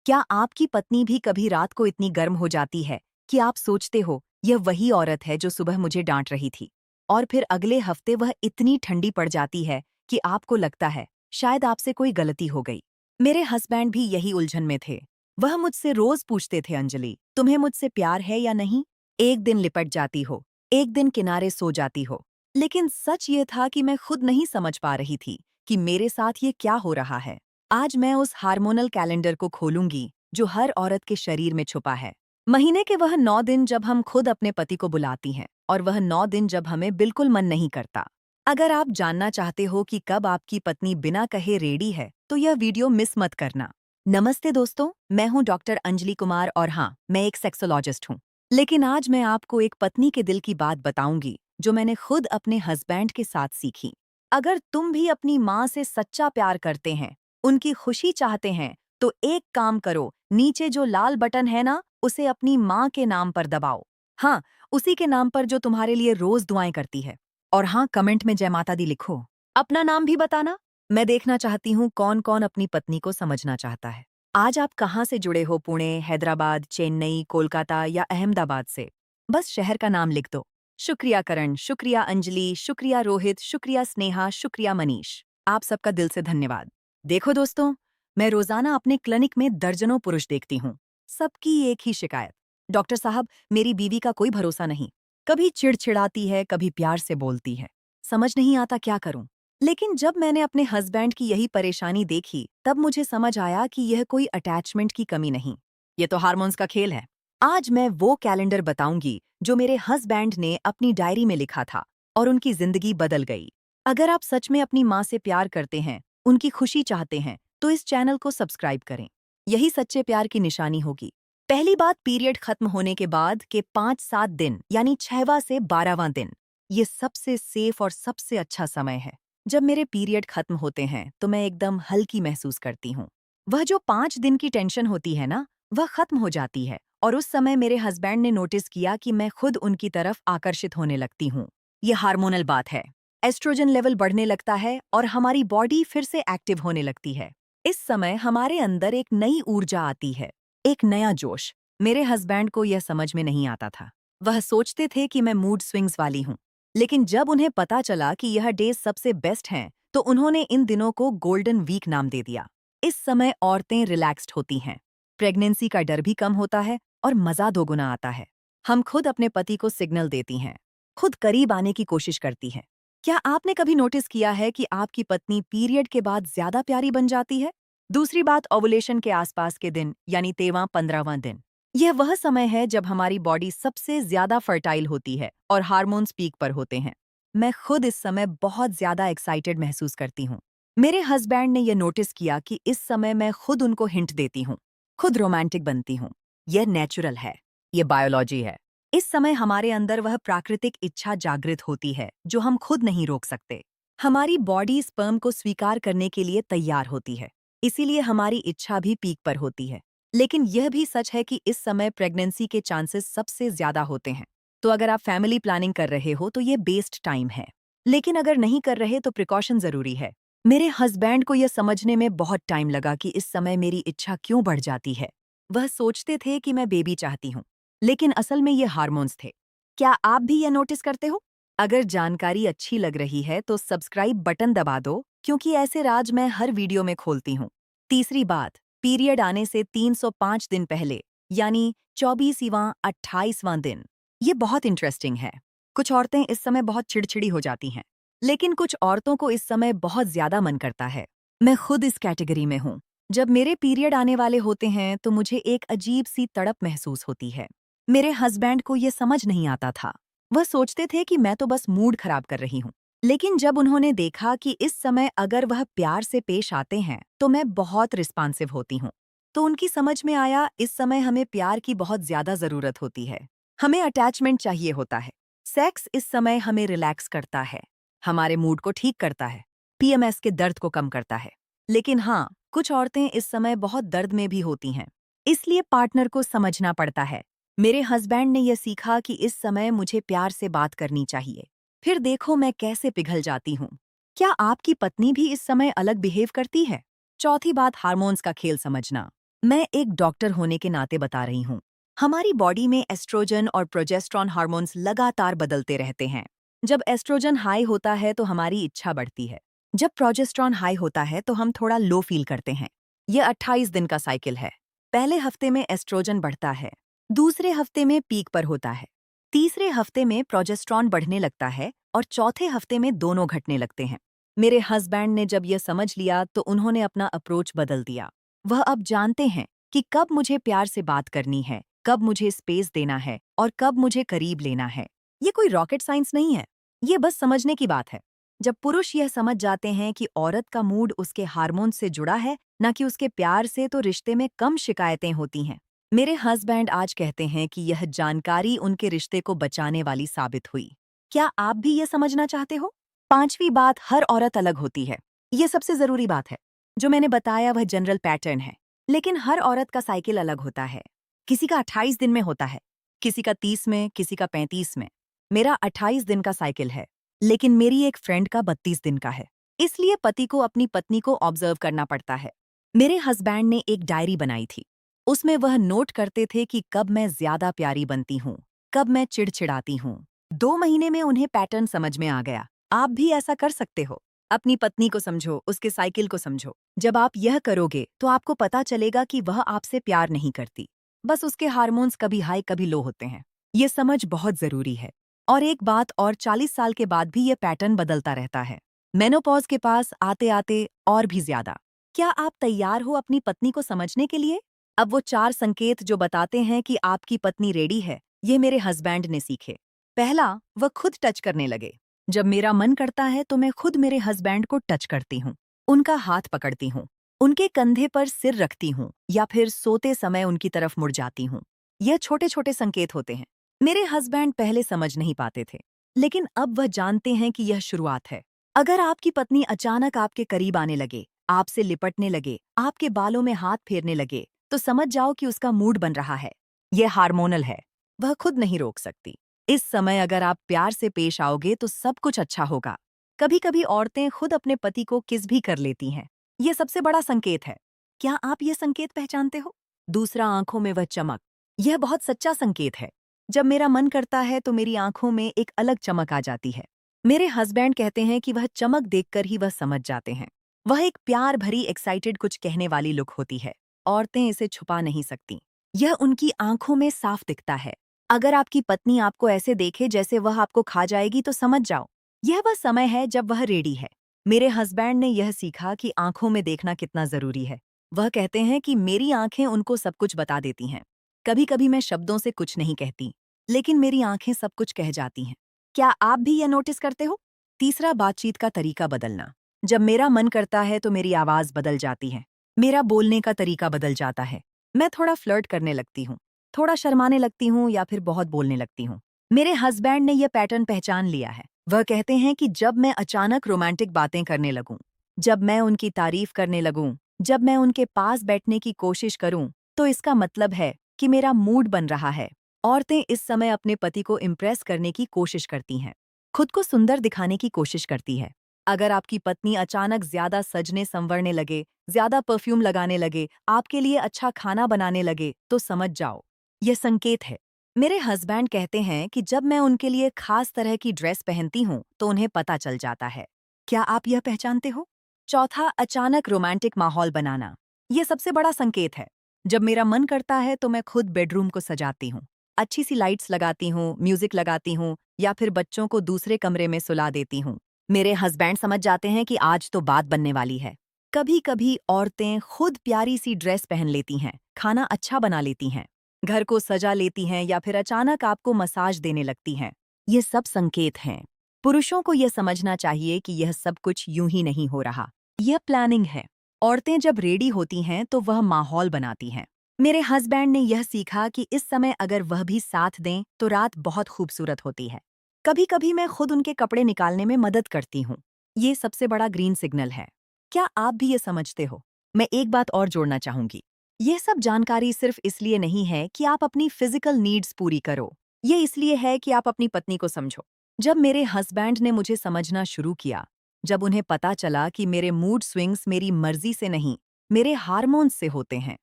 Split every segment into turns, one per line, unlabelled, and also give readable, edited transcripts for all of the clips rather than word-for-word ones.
क्या आपकी पत्नी भी कभी रात को इतनी गर्म हो जाती है कि आप सोचते हो यह वही औरत है जो सुबह मुझे डांट रही थी, और फिर अगले हफ्ते वह इतनी ठंडी पड़ जाती है कि आपको लगता है शायद आपसे कोई गलती हो गई। मेरे हस्बैंड भी यही उलझन में थे। वह मुझसे रोज पूछते थे, अंजलि तुम्हें मुझसे प्यार है या नहीं। एक दिन लिपट जाती हो, एक दिन किनारे सो जाती हो। लेकिन सच ये था कि मैं खुद नहीं समझ पा रही थी कि मेरे साथ ये क्या हो रहा है। आज मैं उस हार्मोनल कैलेंडर को खोलूंगी जो हर औरत के शरीर में छुपा है। महीने के वह 9 दिन जब हम खुद अपने पति को बुलाती हैं, और वह 9 दिन जब हमें बिल्कुल मन नहीं करता। अगर आप जानना चाहते हो कि कब आपकी पत्नी बिना कहे रेडी है, तो यह वीडियो मिस मत करना। नमस्ते दोस्तों, मैं हूं डॉक्टर अंजलि कुमार, और हाँ, मैं एक सेक्सोलॉजिस्ट हूं। लेकिन आज मैं आपको एक पत्नी के दिल की बात बताऊंगी जो मैंने खुद अपने हस्बैंड के साथ सीखी। अगर तुम भी अपनी माँ से सच्चा प्यार करते हैं, उनकी खुशी चाहते हैं, तो एक काम करो, नीचे जो लाल बटन है ना, उसे अपनी माँ के नाम पर दबाओ। हाँ, उसी के नाम पर जो तुम्हारे लिए रोज दुआएं करती है। और हाँ, कमेंट में जय माता दी लिखो। अपना नाम भी बताना। मैं देखना चाहती हूँ कौन कौन अपनी पत्नी को समझना चाहता है। आज आप कहाँ से जुड़े हो, पुणे, हैदराबाद, चेन्नई, कोलकाता या अहमदाबाद से? बस शहर का नाम लिख दो। शुक्रिया करण, शुक्रिया अंजलि, शुक्रिया रोहित, शुक्रिया स्नेहा, शुक्रिया मनीष। आप सबका दिल से धन्यवाद। देखो दोस्तों, मैं रोजाना अपने क्लिनिक में दर्जनों पुरुष देखती हूँ। सबकी एक ही शिकायत, डॉक्टर साहब मेरी बीवी का कोई भरोसा नहीं। कभी चिड़चिड़ाती है, कभी प्यार से बोलती है। समझ नहीं आता क्या करूं। लेकिन जब मैंने अपने हस्बैंड की यही परेशानी देखी, तब मुझे समझ आया कि यह कोई अटैचमेंट की कमी नहीं, ये तो हार्मोन्स का खेल है। आज मैं वो कैलेंडर बताऊंगी जो मेरे हस्बैंड ने अपनी डायरी में लिखा था, और उनकी जिंदगी बदल गई। अगर आप सच में अपनी माँ से प्यार करते हैं, उनकी खुशी चाहते हैं, तो इस चैनल को सब्सक्राइब करें। यही सच्चे प्यार की निशानी होगी। पहली बात, पीरियड खत्म होने के बाद के 5-7 दिन, यानी 6वां से 12वां दिन, ये सबसे सेफ और सबसे अच्छा समय है। जब मेरे पीरियड खत्म होते हैं तो मैं एकदम हल्की महसूस करती हूँ। वह जो 5 दिन की टेंशन होती है ना, वह खत्म हो जाती है। और उस समय मेरे हस्बैंड ने नोटिस किया कि मैं खुद उनकी तरफ आकर्षित होने लगती हूँ। ये हार्मोनल बात है। एस्ट्रोजन लेवल बढ़ने लगता है और हमारी बॉडी फिर से एक्टिव होने लगती है। इस समय हमारे अंदर एक नई ऊर्जा आती है, एक नया जोश। मेरे हस्बैंड को यह समझ में नहीं आता था। वह सोचते थे कि मैं मूड स्विंग्स वाली हूँ। लेकिन जब उन्हें पता चला कि यह डेज सबसे बेस्ट हैं, तो उन्होंने इन दिनों को गोल्डन वीक नाम दे दिया। इस समय औरतें रिलैक्स्ड होती हैं, प्रेगनेंसी का डर भी कम होता है और मजा दोगुना आता है। हम खुद अपने पति को सिग्नल देती हैं, खुद करीब आने की कोशिश करती हैं। क्या आपने कभी नोटिस किया है कि आपकी पत्नी पीरियड के बाद ज्यादा प्यारी बन जाती है? दूसरी बात, ओवुलेशन के आसपास के दिन, यानी 13वां-15वां दिन। यह वह समय है जब हमारी बॉडी सबसे ज्यादा फर्टाइल होती है और हार्मोन्स पीक पर होते हैं। मैं खुद इस समय बहुत ज्यादा एक्साइटेड महसूस करती हूँ। मेरे हस्बैंड ने यह नोटिस किया कि इस समय मैं खुद उनको हिंट देती हूँ, खुद रोमांटिक बनती हूँ। यह नेचुरल है, यह बायोलॉजी है। इस समय हमारे अंदर वह प्राकृतिक इच्छा जागृत होती है जो हम खुद नहीं रोक सकते। हमारी बॉडी स्पर्म को स्वीकार करने के लिए तैयार होती है, इसीलिए हमारी इच्छा भी पीक पर होती है। लेकिन यह भी सच है कि इस समय प्रेगनेंसी के चांसेस सबसे ज्यादा होते हैं। तो अगर आप फैमिली प्लानिंग कर रहे हो तो ये बेस्ट टाइम है। लेकिन अगर नहीं कर रहे तो प्रिकॉशन जरूरी है। मेरे हस्बैंड को यह समझने में बहुत टाइम लगा कि इस समय मेरी इच्छा क्यों बढ़ जाती है। वह सोचते थे कि मैं बेबी चाहती हूँ, लेकिन असल में ये हार्मोन्स थे। क्या आप भी यह नोटिस करते हो? अगर जानकारी अच्छी लग रही है तो सब्सक्राइब बटन दबा दो, क्योंकि ऐसे राज मैं हर वीडियो में खोलती हूँ। तीसरी बात, पीरियड आने से 305 दिन पहले, यानी 24वां-28वां दिन। ये बहुत इंटरेस्टिंग है। कुछ औरतें इस समय बहुत चिड़चिड़ी हो जाती हैं, लेकिन कुछ औरतों को इस समय बहुत ज्यादा मन करता है। मैं खुद इस कैटेगरी में हूँ। जब मेरे पीरियड आने वाले होते हैं तो मुझे एक अजीब सी तड़प महसूस होती है। मेरे हस्बैंड को यह समझ नहीं आता था। वह सोचते थे कि मैं तो बस मूड खराब कर रही हूँ। लेकिन जब उन्होंने देखा कि इस समय अगर वह प्यार से पेश आते हैं तो मैं बहुत रिस्पॉन्सिव होती हूँ, तो उनकी समझ में आया इस समय हमें प्यार की बहुत ज्यादा जरूरत होती है। हमें अटैचमेंट चाहिए होता है। सेक्स इस समय हमें रिलैक्स करता है, हमारे मूड को ठीक करता है, पीएमएस के दर्द को कम करता है। लेकिन हाँ, कुछ औरतें इस समय बहुत दर्द में भी होती हैं, इसलिए पार्टनर को समझना पड़ता है। मेरे हस्बैंड ने यह सीखा कि इस समय मुझे प्यार से बात करनी चाहिए। फिर देखो मैं कैसे पिघल जाती हूँ। क्या आपकी पत्नी भी इस समय अलग बिहेव करती है? चौथी बात, हार्मोन्स का खेल समझना। मैं एक डॉक्टर होने के नाते बता रही हूँ। हमारी बॉडी में एस्ट्रोजन और प्रोजेस्टेरॉन हार्मोन्स लगातार बदलते रहते हैं। जब एस्ट्रोजन हाई होता है तो हमारी इच्छा बढ़ती है। जब प्रोजेस्टेरॉन हाई होता है तो हम थोड़ा लो फील करते हैं। यह 28 दिन का साइकिल है। पहले हफ्ते में एस्ट्रोजन बढ़ता है, दूसरे हफ्ते में पीक पर होता है, तीसरे हफ्ते में प्रोजेस्टेरॉन बढ़ने लगता है और चौथे हफ्ते में दोनों घटने लगते हैं। मेरे हस्बैंड ने जब यह समझ लिया तो उन्होंने अपना अप्रोच बदल दिया। वह अब जानते हैं कि कब मुझे प्यार से बात करनी है, कब मुझे स्पेस देना है और कब मुझे करीब लेना है। ये कोई रॉकेट साइंस नहीं है, ये बस समझने की बात है। जब पुरुष यह समझ जाते हैं कि औरत का मूड उसके हार्मोन से जुड़ा है, न कि उसके प्यार से, तो रिश्ते में कम शिकायतें होती हैं। मेरे हस्बैंड आज कहते हैं कि यह जानकारी उनके रिश्ते को बचाने वाली साबित हुई। क्या आप भी ये समझना चाहते हो? पांचवी बात, हर औरत अलग होती है। ये सबसे जरूरी बात है। जो मैंने बताया वह जनरल पैटर्न है, लेकिन हर औरत का साइकिल अलग होता है। किसी का 28 दिन में होता है, किसी का 30 में, किसी का 35 में। मेरा 28 दिन का साइकिल है, लेकिन मेरी एक फ्रेंड का 32 दिन का है। इसलिए पति को अपनी पत्नी को ऑब्जर्व करना पड़ता है। मेरे हस्बैंड ने एक डायरी बनाई थी। उसमें वह नोट करते थे कि कब मैं ज्यादा प्यारी बनती हूँ, कब मैं चिड़चिड़ाती हूँ। 2 महीने में उन्हें पैटर्न समझ में आ गया। आप भी ऐसा कर सकते हो। अपनी पत्नी को समझो, उसके साइकिल को समझो। जब आप यह करोगे तो आपको पता चलेगा कि वह आपसे प्यार नहीं करती, बस उसके हार्मोन्स कभी हाई कभी लो होते हैं। ये समझ बहुत जरूरी है। और एक बात और, 40 साल के बाद भी ये पैटर्न बदलता रहता है। मेनोपॉज के पास आते आते और भी ज्यादा। क्या आप तैयार हो अपनी पत्नी को समझने के लिए? अब वो 4 संकेत जो बताते हैं कि आपकी पत्नी रेडी है, ये मेरे हस्बैंड ने सीखे। पहला, वह खुद टच करने लगे। जब मेरा मन करता है तो मैं खुद मेरे हस्बैंड को टच करती हूँ, उनका हाथ पकड़ती हूँ, उनके कंधे पर सिर रखती हूँ या फिर सोते समय उनकी तरफ मुड़ जाती हूँ। यह छोटे छोटे संकेत होते हैं। मेरे हस्बैंड पहले समझ नहीं पाते थे, लेकिन अब वह जानते हैं कि यह शुरुआत है। अगर आपकी पत्नी अचानक आपके करीब आने लगे, आपसे लिपटने लगे, आपके बालों में हाथ फेरने लगे, तो समझ जाओ कि उसका मूड बन रहा है। यह हार्मोनल है, वह खुद नहीं रोक सकती। इस समय अगर आप प्यार से पेश आओगे तो सब कुछ अच्छा होगा। कभी कभी औरतें खुद अपने पति को किस भी कर लेती हैं। ये सबसे बड़ा संकेत है। क्या आप ये संकेत पहचानते हो? दूसरा, आंखों में वह चमक। यह बहुत सच्चा संकेत है। जब मेरा मन करता है तो मेरी आंखों में एक अलग चमक आ जाती है। मेरे हस्बैंड कहते हैं कि वह चमक देखकर ही वह समझ जाते हैं। वह एक प्यार भरी, एक्साइटेड, कुछ कहने वाली लुक होती है। औरतें इसे छुपा नहीं सकती। यह उनकी आंखों में साफ दिखता है। अगर आपकी पत्नी आपको ऐसे देखे जैसे वह आपको खा जाएगी तो समझ जाओ, यह वह समय है जब वह रेडी है। मेरे हस्बैंड ने यह सीखा कि आंखों में देखना कितना जरूरी है। वह कहते हैं कि मेरी आंखें उनको सब कुछ बता देती हैं। कभी कभी मैं शब्दों से कुछ नहीं कहती, लेकिन मेरी आंखें सब कुछ कह जाती हैं। क्या आप भी यह नोटिस करते हो? तीसरा, बातचीत का तरीका बदलना। जब मेरा मन करता है तो मेरी आवाज बदल जाती है, मेरा बोलने का तरीका बदल जाता है। मैं थोड़ा फ्लर्ट करने लगती हूँ, थोड़ा शर्माने लगती हूँ या फिर बहुत बोलने लगती हूँ। मेरे हस्बैंड ने यह पैटर्न पहचान लिया है। वह कहते हैं कि जब मैं अचानक रोमांटिक बातें करने लगूं, जब मैं उनकी तारीफ करने लगूं, जब मैं उनके पास बैठने की कोशिश करूं, तो इसका मतलब है कि मेरा मूड बन रहा है। औरतें इस समय अपने पति को इम्प्रेस करने की कोशिश करती हैं, खुद को सुंदर दिखाने की कोशिश करती है। अगर आपकी पत्नी अचानक ज्यादा सजने संवरने लगे, ज्यादा परफ्यूम लगाने लगे, आपके लिए अच्छा खाना बनाने लगे, तो समझ जाओ, यह संकेत है। मेरे हस्बैंड कहते हैं कि जब मैं उनके लिए खास तरह की ड्रेस पहनती हूँ तो उन्हें पता चल जाता है। क्या आप यह पहचानते हो? चौथा, अचानक रोमांटिक माहौल बनाना। यह सबसे बड़ा संकेत है। जब मेरा मन करता है तो मैं खुद बेडरूम को सजाती हूँ, अच्छी सी लाइट्स लगाती हूँ, म्यूजिक लगाती हूँ या फिर बच्चों को दूसरे कमरे में सुला देती हूँ। मेरे हस्बैंड समझ जाते हैं कि आज तो बात बनने वाली है। कभी कभी औरतें खुद प्यारी सी ड्रेस पहन लेती हैं, खाना अच्छा बना लेती हैं, घर को सजा लेती हैं या फिर अचानक आपको मसाज देने लगती हैं। ये सब संकेत हैं। पुरुषों को यह समझना चाहिए कि यह सब कुछ यूं ही नहीं हो रहा, यह प्लानिंग है। औरतें जब रेडी होती हैं तो वह माहौल बनाती हैं। मेरे हस्बैंड ने यह सीखा कि इस समय अगर वह भी साथ दें तो रात बहुत खूबसूरत होती है। कभी कभी मैं खुद उनके कपड़े निकालने में मदद करती हूँ। ये सबसे बड़ा ग्रीन सिग्नल है। क्या आप भी ये समझते हो? मैं एक बात और जोड़ना चाहूंगी। यह सब जानकारी सिर्फ इसलिए नहीं है कि आप अपनी फिजिकल नीड्स पूरी करो, ये इसलिए है कि आप अपनी पत्नी को समझो। जब मेरे हस्बैंड ने मुझे समझना शुरू किया, जब उन्हें पता चला कि मेरे मूड स्विंग्स मेरी मर्जी से नहीं, मेरे हार्मोन्स से होते हैं,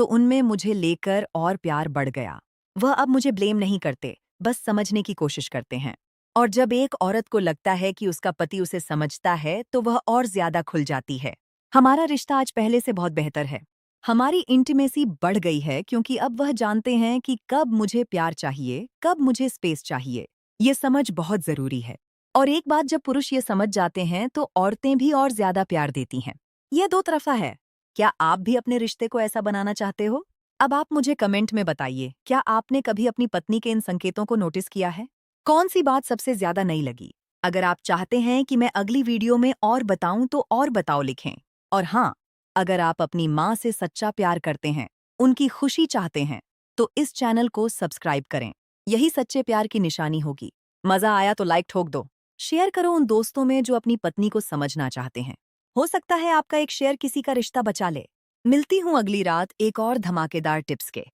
तो उनमें मुझे लेकर और प्यार बढ़ गया। वह अब मुझे ब्लेम नहीं करते, बस समझने की कोशिश करते हैं। और जब एक औरत को लगता है कि उसका पति उसे समझता है, तो वह और ज्यादा खुल जाती है। हमारा रिश्ता आज पहले से बहुत बेहतर है। हमारी इंटीमेसी बढ़ गई है क्योंकि अब वह जानते हैं कि कब मुझे प्यार चाहिए, कब मुझे स्पेस चाहिए। ये समझ बहुत जरूरी है। और एक बात जब पुरुष ये समझ जाते हैं तो औरतें भी और ज्यादा प्यार देती हैं। यह दो तरफा है। क्या आप भी अपने रिश्ते को ऐसा बनाना चाहते हो? अब आप मुझे कमेंट में बताइए, क्या आपने कभी अपनी पत्नी के इन संकेतों को नोटिस किया है? कौन सी बात सबसे ज्यादा नई लगी? अगर आप चाहते हैं कि मैं अगली वीडियो में और बताऊं तो और बताओ लिखें। और हाँ, अगर आप अपनी माँ से सच्चा प्यार करते हैं, उनकी खुशी चाहते हैं, तो इस चैनल को सब्सक्राइब करें। यही सच्चे प्यार की निशानी होगी। मजा आया तो लाइक ठोक दो। शेयर करो उन दोस्तों में जो अपनी पत्नी को समझना चाहते हैं। हो सकता है आपका एक शेयर किसी का रिश्ता बचा ले। मिलती हूँ अगली रात एक और धमाकेदार टिप्स के